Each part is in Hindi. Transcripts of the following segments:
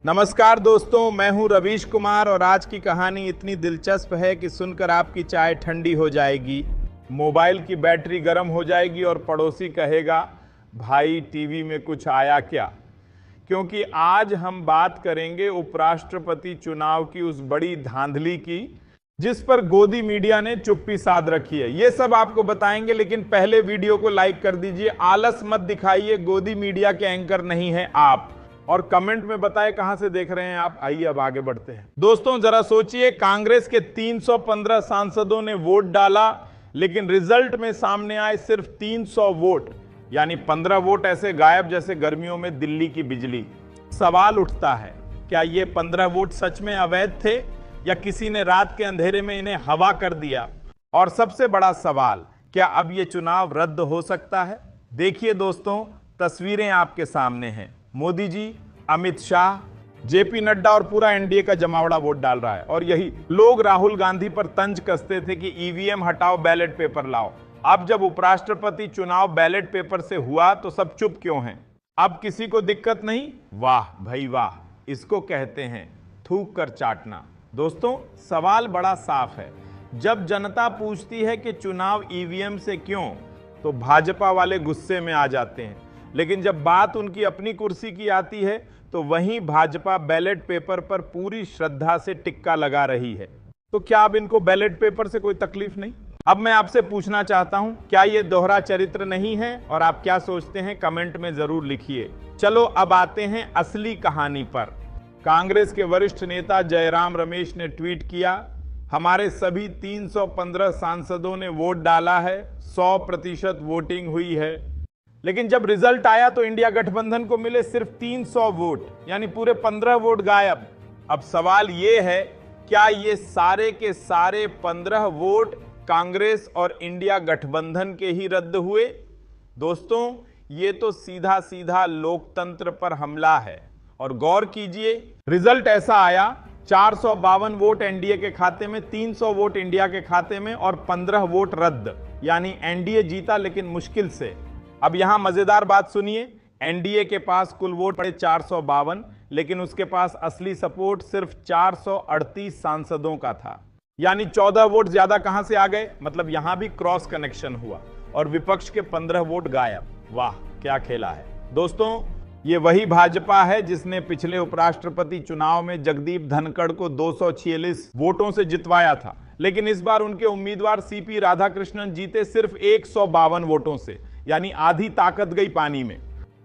नमस्कार दोस्तों, मैं हूं रवीश कुमार और आज की कहानी इतनी दिलचस्प है कि सुनकर आपकी चाय ठंडी हो जाएगी, मोबाइल की बैटरी गर्म हो जाएगी और पड़ोसी कहेगा भाई टीवी में कुछ आया क्या। क्योंकि आज हम बात करेंगे उपराष्ट्रपति चुनाव की उस बड़ी धांधली की जिस पर गोदी मीडिया ने चुप्पी साध रखी है। ये सब आपको बताएंगे, लेकिन पहले वीडियो को लाइक कर दीजिए, आलस मत दिखाइए, गोदी मीडिया के एंकर नहीं है आप। और कमेंट में बताएं कहां से देख रहे हैं आप। आइए अब आगे बढ़ते हैं। दोस्तों जरा सोचिए, कांग्रेस के 315 सांसदों ने वोट डाला, लेकिन रिजल्ट में सामने आए सिर्फ 300 वोट, यानी 15 वोट ऐसे गायब जैसे गर्मियों में दिल्ली की बिजली। सवाल उठता है, क्या ये 15 वोट सच में अवैध थे या किसी ने रात के अंधेरे में इन्हें हवा कर दिया? और सबसे बड़ा सवाल, क्या अब ये चुनाव रद्द हो सकता है? देखिए दोस्तों, तस्वीरें आपके सामने हैं। मोदी जी, अमित शाह, जेपी नड्डा और पूरा एनडीए का जमावड़ा वोट डाल रहा है। और यही लोग राहुल गांधी पर तंज कसते थे कि ईवीएम हटाओ, बैलेट पेपर लाओ। अब जब उपराष्ट्रपति चुनाव बैलेट पेपर से हुआ तो सब चुप क्यों हैं? अब किसी को दिक्कत नहीं? वाह भाई वाह, इसको कहते हैं थूक कर चाटना। दोस्तों सवाल बड़ा साफ है, जब जनता पूछती है कि चुनाव ईवीएम से क्यों, तो भाजपा वाले गुस्से में आ जाते हैं, लेकिन जब बात उनकी अपनी कुर्सी की आती है तो वहीं भाजपा बैलेट पेपर पर पूरी श्रद्धा से टिक्का लगा रही है। तो क्या अब इनको बैलेट पेपर से कोई तकलीफ नहीं? अब मैं आपसे पूछना चाहता हूं, क्या ये दोहरा चरित्र नहीं है? और आप क्या सोचते हैं कमेंट में जरूर लिखिए। चलो अब आते हैं असली कहानी पर। कांग्रेस के वरिष्ठ नेता जयराम रमेश ने ट्वीट किया, हमारे सभी 315 सांसदों ने वोट डाला है, 100% वोटिंग हुई है। लेकिन जब रिजल्ट आया तो इंडिया गठबंधन को मिले सिर्फ 300 वोट, यानी पूरे 15 वोट गायब। अब सवाल ये है, क्या ये सारे के सारे 15 वोट कांग्रेस और इंडिया गठबंधन के ही रद्द हुए? दोस्तों ये तो सीधा सीधा लोकतंत्र पर हमला है। और गौर कीजिए, रिजल्ट ऐसा आया, 452 वोट एनडीए के खाते में, 300 वोट इंडिया के खाते में और 15 वोट रद्द, यानी एनडीए जीता लेकिन मुश्किल से। अब यहां मजेदार बात सुनिए, एनडीए के पास कुल वोट पड़े 452, लेकिन उसके पास असली सपोर्ट सिर्फ 438 सांसदों का था, यानी 14 वोट ज्यादा कहां से आ गए? मतलब यहां भी क्रॉस कनेक्शन हुआ और विपक्ष के 15 वोट गायब। वाह क्या खेला है। दोस्तों ये वही भाजपा है जिसने पिछले उपराष्ट्रपति चुनाव में जगदीप धनखड़ को 246 वोटों से जितवाया था, लेकिन इस बार उनके उम्मीदवार सीपी राधाकृष्णन जीते सिर्फ 152 वोटों से, यानी आधी ताकत गई पानी में।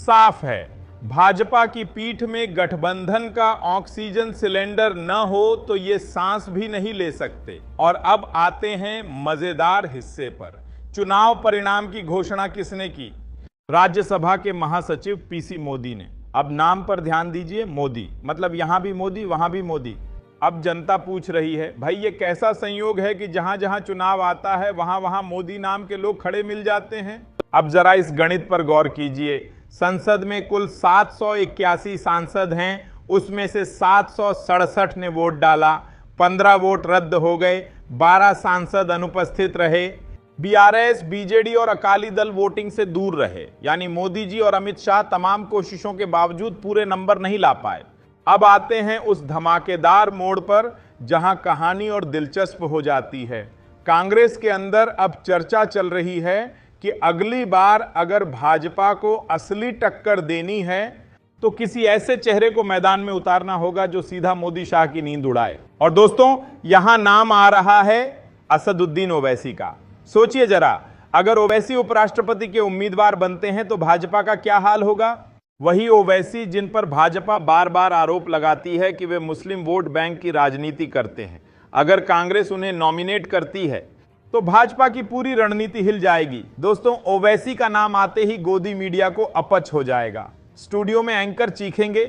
साफ है, भाजपा की पीठ में गठबंधन का ऑक्सीजन सिलेंडर न हो तो ये सांस भी नहीं ले सकते। और अब आते हैं मजेदार हिस्से पर। चुनाव परिणाम की घोषणा किसने की? राज्यसभा के महासचिव पीसी मोदी ने। अब नाम पर ध्यान दीजिए, मोदी, मतलब यहां भी मोदी वहां भी मोदी। अब जनता पूछ रही है, भाई ये कैसा संयोग है कि जहां जहां चुनाव आता है वहां वहां मोदी नाम के लोग खड़े मिल जाते हैं? अब जरा इस गणित पर गौर कीजिए। संसद में कुल 781 सांसद हैं, उसमें से 767 ने वोट डाला, 15 वोट रद्द हो गए, 12 सांसद अनुपस्थित रहे। बीआरएस, बीजेडी और अकाली दल वोटिंग से दूर रहे, यानी मोदी जी और अमित शाह तमाम कोशिशों के बावजूद पूरे नंबर नहीं ला पाए। अब आते हैं उस धमाकेदार मोड़ पर जहां कहानी और दिलचस्प हो जाती है। कांग्रेस के अंदर अब चर्चा चल रही है कि अगली बार अगर भाजपा को असली टक्कर देनी है तो किसी ऐसे चेहरे को मैदान में उतारना होगा जो सीधा मोदी शाह की नींद उड़ाए। और दोस्तों यहां नाम आ रहा है असदुद्दीन ओवैसी का। सोचिए जरा, अगर ओवैसी उपराष्ट्रपति के उम्मीदवार बनते हैं तो भाजपा का क्या हाल होगा? वही ओवैसी जिन पर भाजपा बार बार आरोप लगाती है कि वे मुस्लिम वोट बैंक की राजनीति करते हैं, अगर कांग्रेस उन्हें नॉमिनेट करती है तो भाजपा की पूरी रणनीति हिल जाएगी। दोस्तों ओवैसी का नाम आते ही गोदी मीडिया को अपच हो जाएगा। स्टूडियो में एंकर चीखेंगे,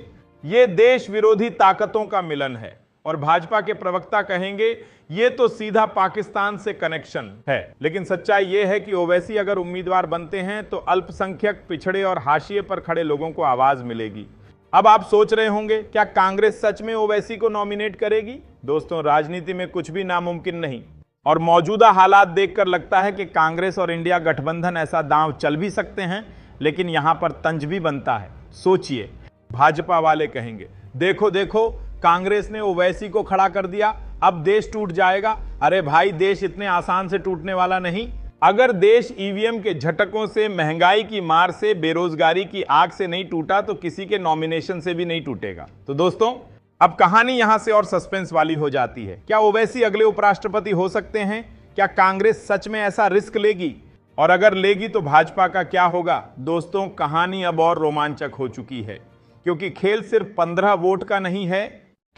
ये देश विरोधी ताकतों का मिलन है, और भाजपा के प्रवक्ता कहेंगे ये तो सीधा पाकिस्तान से कनेक्शन है। लेकिन सच्चाई ये है कि ओवैसी अगर उम्मीदवार बनते हैं तो अल्पसंख्यक, पिछड़े और हाशिए पर खड़े लोगों को आवाज मिलेगी। अब आप सोच रहे होंगे, क्या कांग्रेस सच में ओवैसी को नॉमिनेट करेगी? दोस्तों राजनीति में कुछ भी नामुमकिन नहीं, और मौजूदा हालात देखकर लगता है कि कांग्रेस और इंडिया गठबंधन ऐसा दांव चल भी सकते हैं, लेकिन यहां पर तंज भी बनता है। सोचिए, भाजपा वाले कहेंगे देखो देखो, कांग्रेस ने ओवैसी को खड़ा कर दिया, अब देश टूट जाएगा। अरे भाई, देश इतने आसान से टूटने वाला नहीं। अगर देश ईवीएम के झटकों से, महंगाई की मार से, बेरोजगारी की आग से नहीं टूटा तो किसी के नॉमिनेशन से भी नहीं टूटेगा। तो दोस्तों, अब कहानी यहां से और सस्पेंस वाली हो जाती है। क्या ओवैसी अगले उपराष्ट्रपति हो सकते हैं? क्या कांग्रेस सच में ऐसा रिस्क लेगी? और अगर लेगी तो भाजपा का क्या होगा? दोस्तों, कहानी अब और रोमांचक हो चुकी है, क्योंकि खेल सिर्फ 15 वोट का नहीं है,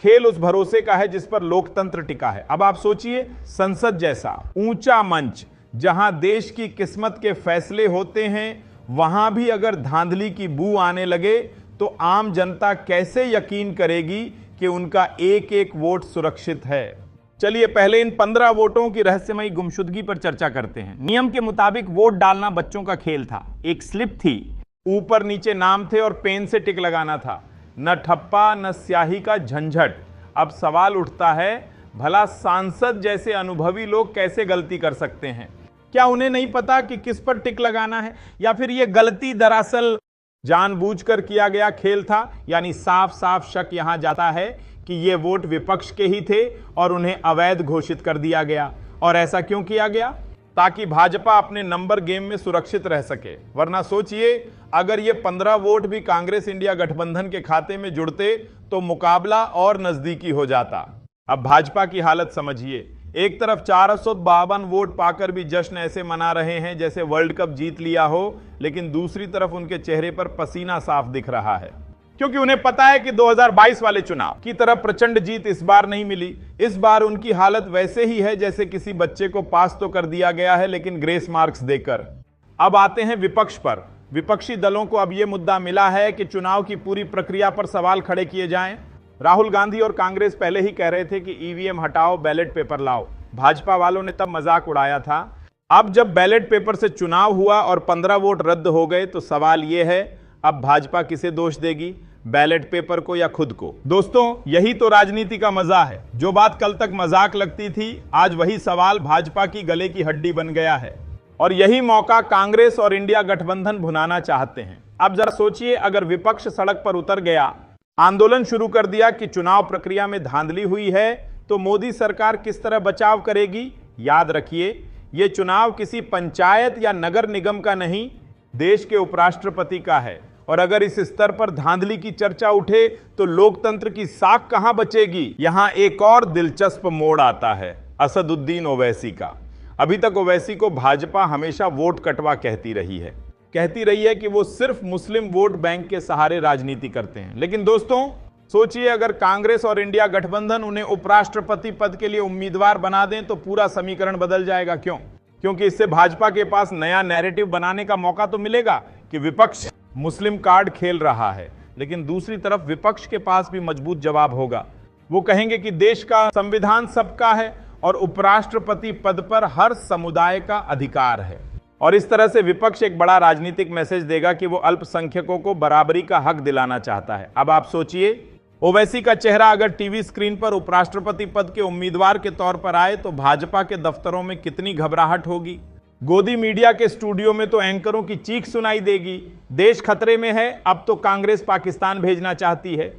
खेल उस भरोसे का है जिस पर लोकतंत्र टिका है। अब आप सोचिए, संसद जैसा ऊंचा मंच जहां देश की किस्मत के फैसले होते हैं, वहां भी अगर धांधली की बू आने लगे तो आम जनता कैसे यकीन करेगी कि उनका एक एक वोट सुरक्षित है? चलिए पहले इन 15 वोटों की रहस्यमयी गुमशुदगी पर चर्चा करते हैं। नियम के मुताबिक वोट डालना बच्चों का खेल था। एक स्लिप थी, ऊपर नीचे नाम थे और पेन से टिक लगाना था। न ठप्पा न स्याही का झंझट। अब सवाल उठता है, भला सांसद जैसे अनुभवी लोग कैसे गलती कर सकते हैं? क्या उन्हें नहीं पता कि किस पर टिक लगाना है? या फिर यह गलती दरअसल जानबूझकर किया गया खेल था? यानी साफ साफ शक यहां जाता है कि ये वोट विपक्ष के ही थे और उन्हें अवैध घोषित कर दिया गया। और ऐसा क्यों किया गया? ताकि भाजपा अपने नंबर गेम में सुरक्षित रह सके। वरना सोचिए, अगर ये 15 वोट भी कांग्रेस इंडिया गठबंधन के खाते में जुड़ते तो मुकाबला और नजदीकी हो जाता। अब भाजपा की हालत समझिए। एक तरफ 452 वोट पाकर भी जश्न ऐसे मना रहे हैं जैसे वर्ल्ड कप जीत लिया हो, लेकिन दूसरी तरफ उनके चेहरे पर पसीना साफ दिख रहा है, क्योंकि उन्हें पता है कि 2022 वाले चुनाव की तरह प्रचंड जीत इस बार नहीं मिली। इस बार उनकी हालत वैसे ही है जैसे किसी बच्चे को पास तो कर दिया गया है, लेकिन ग्रेस मार्क्स देकर। अब आते हैं विपक्ष पर। विपक्षी दलों को अब यह मुद्दा मिला है कि चुनाव की पूरी प्रक्रिया पर सवाल खड़े किए जाएं। राहुल गांधी और कांग्रेस पहले ही कह रहे थे कि ईवीएम हटाओ, बैलेट पेपर लाओ। भाजपा वालों ने तब मजाक उड़ाया था। अब जब बैलेट पेपर से चुनाव हुआ और 15 वोट रद्द हो गए तो सवाल यह है, अब भाजपा किसे दोष देगी, बैलेट पेपर को या खुद को? दोस्तों, यही तो राजनीति का मजा है। जो बात कल तक मजाक लगती थी, आज वही सवाल भाजपा की गले की हड्डी बन गया है। और यही मौका कांग्रेस और इंडिया गठबंधन भुनाना चाहते हैं। अब जरा सोचिए, अगर विपक्ष सड़क पर उतर गया, आंदोलन शुरू कर दिया कि चुनाव प्रक्रिया में धांधली हुई है, तो मोदी सरकार किस तरह बचाव करेगी? याद रखिए, यह चुनाव किसी पंचायत या नगर निगम का नहीं, देश के उपराष्ट्रपति का है। और अगर इस स्तर पर धांधली की चर्चा उठे तो लोकतंत्र की साख कहां बचेगी? यहां एक और दिलचस्प मोड़ आता है, असदुद्दीन ओवैसी का। अभी तक ओवैसी को भाजपा हमेशा वोट कटवा कहती रही है कि वो सिर्फ मुस्लिम वोट बैंक के सहारे राजनीति करते हैं। लेकिन दोस्तों, सोचिए, अगर कांग्रेस और इंडिया गठबंधन उन्हें उपराष्ट्रपति पद के लिए उम्मीदवार बना दें तो पूरा समीकरण बदल जाएगा। क्यों? क्योंकि इससे भाजपा के पास नया नैरेटिव बनाने का मौका तो मिलेगा कि विपक्ष मुस्लिम कार्ड खेल रहा है, लेकिन दूसरी तरफ विपक्ष के पास भी मजबूत जवाब होगा। वो कहेंगे कि देश का संविधान सबका है और उपराष्ट्रपति पद पर हर समुदाय का अधिकार है। और इस तरह से विपक्ष एक बड़ा राजनीतिक मैसेज देगा कि वो अल्पसंख्यकों को बराबरी का हक दिलाना चाहता है। अब आप सोचिए, ओवैसी का चेहरा अगर टीवी स्क्रीन पर उपराष्ट्रपति पद के उम्मीदवार के तौर पर आए तो भाजपा के दफ्तरों में कितनी घबराहट होगी। गोदी मीडिया के स्टूडियो में तो एंकरों की चीख सुनाई देगी, देश खतरे में है, अब तो कांग्रेस पाकिस्तान भेजना चाहती है।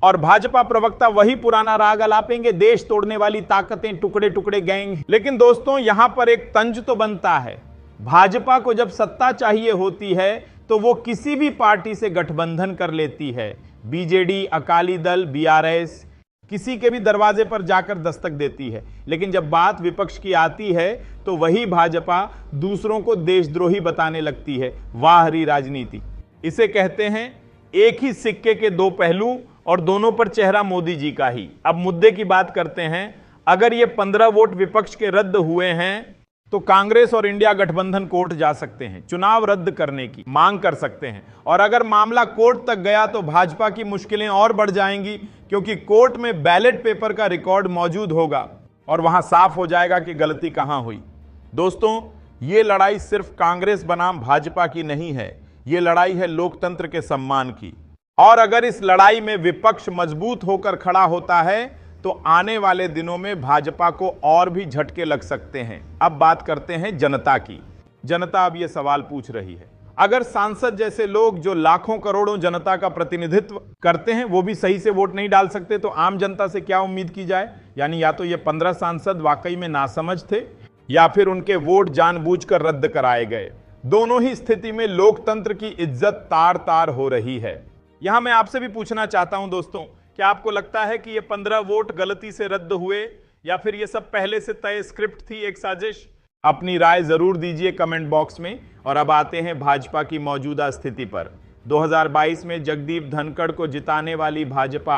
और भाजपा प्रवक्ता वही पुराना राग अलापेंगे, देश तोड़ने वाली ताकतें, टुकड़े टुकड़े गैंग। लेकिन दोस्तों, यहां पर एक तंज तो बनता है। भाजपा को जब सत्ता चाहिए होती है तो वो किसी भी पार्टी से गठबंधन कर लेती है। बीजेडी, अकाली दल, बीआरएस, किसी के भी दरवाजे पर जाकर दस्तक देती है। लेकिन जब बात विपक्ष की आती है तो वही भाजपा दूसरों को देशद्रोही बताने लगती है। वाह री राजनीति! इसे कहते हैं एक ही सिक्के के दो पहलू और दोनों पर चेहरा मोदी जी का ही। अब मुद्दे की बात करते हैं। अगर ये 15 वोट विपक्ष के रद्द हुए हैं तो कांग्रेस और इंडिया गठबंधन कोर्ट जा सकते हैं, चुनाव रद्द करने की मांग कर सकते हैं। और अगर मामला कोर्ट तक गया तो भाजपा की मुश्किलें और बढ़ जाएंगी, क्योंकि कोर्ट में बैलेट पेपर का रिकॉर्ड मौजूद होगा और वहां साफ हो जाएगा कि गलती कहां हुई। दोस्तों, ये लड़ाई सिर्फ कांग्रेस बनाम भाजपा की नहीं है, ये लड़ाई है लोकतंत्र के सम्मान की। और अगर इस लड़ाई में विपक्ष मजबूत होकर खड़ा होता है तो आने वाले दिनों में भाजपा को और भी झटके लग सकते हैं। अब बात करते हैं जनता की। जनता अब ये सवाल पूछ रही है, अगर सांसद जैसे लोग जो लाखों करोड़ों जनता का प्रतिनिधित्व करते हैं वो भी सही से वोट नहीं डाल सकते तो आम जनता से क्या उम्मीद की जाए। यानी या तो ये 15 सांसद वाकई में नासमझ थे या फिर उनके वोट जानबूझकर रद्द कराए गए। दोनों ही स्थिति में लोकतंत्र की इज्जत तार तार हो रही है। यहां मैं आपसे भी पूछना चाहता हूं दोस्तों, क्या आपको लगता है कि ये 15 वोट गलती से रद्द हुए या फिर ये सब पहले से तय स्क्रिप्ट थी, एक साजिश? अपनी राय जरूर दीजिए कमेंट बॉक्स में। और अब आते हैं भाजपा की मौजूदा स्थिति पर। 2022 में जगदीप धनखड़ को जिताने वाली भाजपा